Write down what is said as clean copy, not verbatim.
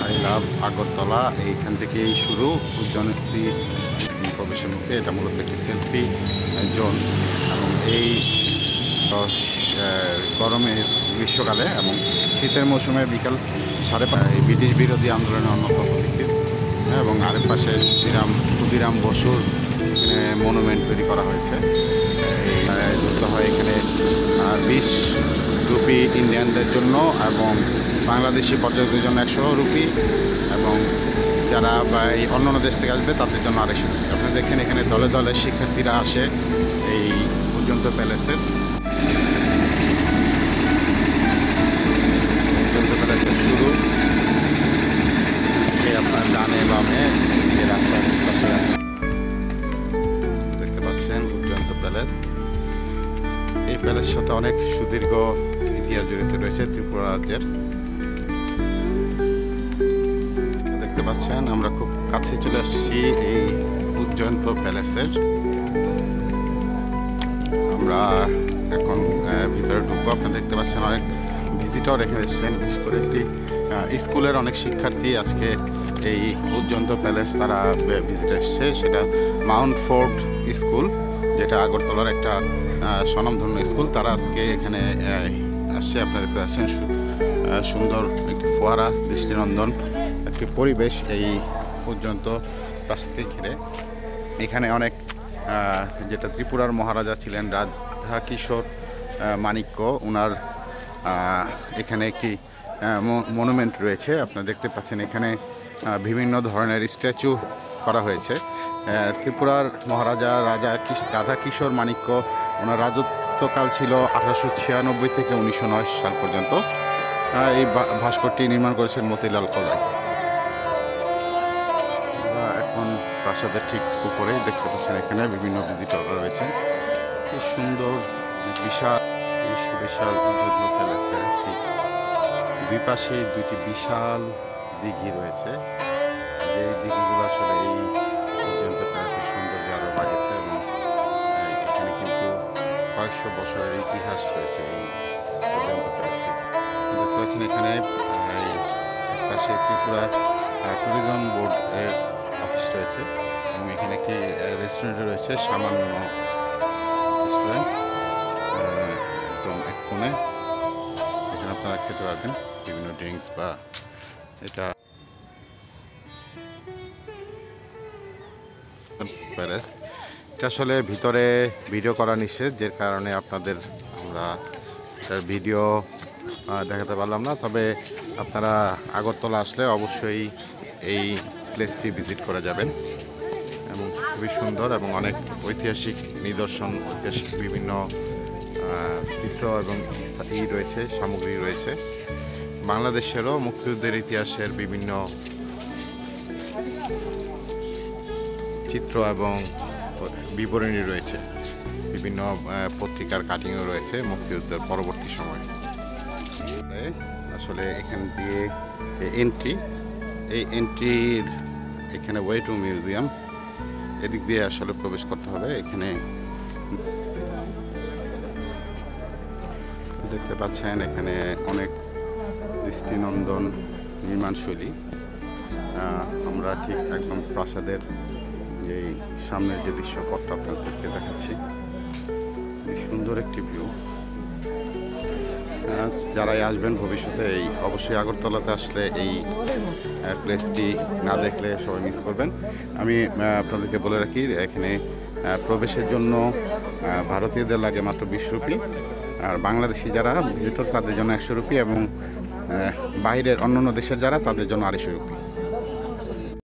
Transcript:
I love Agartala, এইখান থেকেই শুরু উদ্যানটি প্রবেশের মুখে। এটা মূলত একটি সেলফি জোন এবং এই গরমের গ্রীষ্মকালে এবং শীতের মৌসুমে বিকাল 5:30 ব্রিটিশ বিরোধী আন্দোলনের অন্যতম প্রতীকী। এবং আরেক পাশে ক্ষুদিরাম বসুর এখানে মনুমেন্ট তৈরি করা হয়েছে। যুক্ত হয় এখানে 20 রুপি ইন্ডিয়ানদের জন্য এবং বাংলাদেশি পর্যটকদের জন্য 100 রুপি এবং যারা এই অন্যান্য দেশ থেকে আসবে তাদের জন্য 250 রুপি। আপনারা দেখছেন এখানে দলে দলে শিক্ষার্থীরা আসে এই পর্যন্ত প্যালেসের শুরু। আপনার ডানে বামে যে রাস্তার পাশে দেখতে পাচ্ছেন উজ্জন্ত প্যালেস। এই প্যালেসের সাথে অনেক সুদীর্ঘ ইতিহাস জড়িত রয়েছে ত্রিপুরা রাজ্যের। দেখতে পাচ্ছেন আমরা খুব কাছে চলে আসছি এই উজ্জন্ত প্যালেসের। আমরা এখন ভিতরে ঢুকবো। আপনারা দেখতে পাচ্ছেন অনেক ভিজিটর এখানে এসেছেন, বিশেষ করে একটি স্কুলের অনেক শিক্ষার্থী আজকে এই উজ্জন্ত প্যালেস তারা ভিজিট এসছে। সেটা মাউন্ট ফোর্ট স্কুল, যেটা আগরতলার একটা স্বনামধন্য স্কুল। তারা আজকে এখানে আসছে। আপনারা দেখতে পাচ্ছেন সুন্দর একটি ফোয়ারা, দৃষ্টিনন্দন একটি পরিবেশ এই উজ্জন্ত প্রাসাদকে ঘিরে। এখানে অনেক যেটা ত্রিপুরার মহারাজা ছিলেন রাধা কিশোর মাণিক্য, ওনার এখানে একটি মনুমেন্ট রয়েছে। আপনারা দেখতে পাচ্ছেন এখানে বিভিন্ন ধরনের স্ট্যাচু করা হয়েছে। ত্রিপুরার মহারাজা রাধা কিশোর মাণিক্য, ওনার রাজত্বকাল ছিল 1896 থেকে 1909 সাল পর্যন্ত। এই ভাস্করটি নির্মাণ করেছেন মতিলাল কলাই। এখন প্রাসাদের ঠিক উপরে দেখতে পাচ্ছেন এখানে বিভিন্ন ভিজিটররা রয়েছে। খুব সুন্দর বিশাল উজ্জন্ত প্যালেসের ঠিক দুই পাশে দুইটি বিশাল দিঘি রয়েছে। যে দিঘিগুলো আসলে এই উজ্জন্ত প্যালেসের সৌন্দর্য আরও বাড়িয়েছে এবং এখানে কিন্তু কয়েকশো বছরের ইতিহাস রয়েছে এই উজ্জন্ত প্যালেসটি। দেখতে পাচ্ছেন এখানে পাশে ত্রিপুরা ট্যুরিজম বোর্ডের অফিস রয়েছে এবং এখানে একটি রেস্টুরেন্ট রয়েছে, সামান্য রেস্টুরেন্ট একদম এক কোণে। এখানে আপনারা খেতে পারবেন বিভিন্ন ড্রিঙ্কস বা এটা প্যালেস। এটা আসলে ভিতরে ভিডিও করা নিষেধ, যে কারণে আপনাদের আমরা এটার ভিডিও দেখাতে পারলাম না। তবে আপনারা আগরতলা আসলে অবশ্যই এই প্লেসটি ভিজিট করে যাবেন এবং খুবই সুন্দর এবং অনেক ঐতিহাসিক নিদর্শন, ঐতিহাসিক বিভিন্ন চিত্র এবং রয়েছে, সামগ্রী রয়েছে। বাংলাদেশেরও মুক্তিযুদ্ধের ইতিহাসের বিভিন্ন চিত্র এবং বিবরণী রয়েছে, বিভিন্ন পত্রিকার কাটিংও রয়েছে মুক্তিযুদ্ধের পরবর্তী সময়ে। আসলে এখান দিয়ে এই এন্ট্রির এখানে ওয়ে টু মিউজিয়াম, এদিক দিয়ে আসলে প্রবেশ করতে হবে। এখানে দেখতে পাচ্ছেন এখানে অনেক দৃষ্টিনন্দন নির্মাণশৈলী। আমরা ঠিক একদম প্রাসাদের যে সামনের যে দৃশ্যপটটা আপনাদেরকে দেখাচ্ছি, সুন্দর একটি ভিউ। যারাই আসবেন ভবিষ্যতে এই অবশ্যই আগরতলাতে আসলে এই প্লেসটি না দেখলে সবাই মিস করবেন। আমি আপনাদেরকে বলে রাখি, এখানে প্রবেশের জন্য ভারতীয়দের লাগে মাত্র 20 রুপি, আর বাংলাদেশি যারা ভিজিটর তাদের জন্য 100 রুপি এবং বাইরের অন্যান্য দেশের যারা তাদের জন্য 250 রুপি।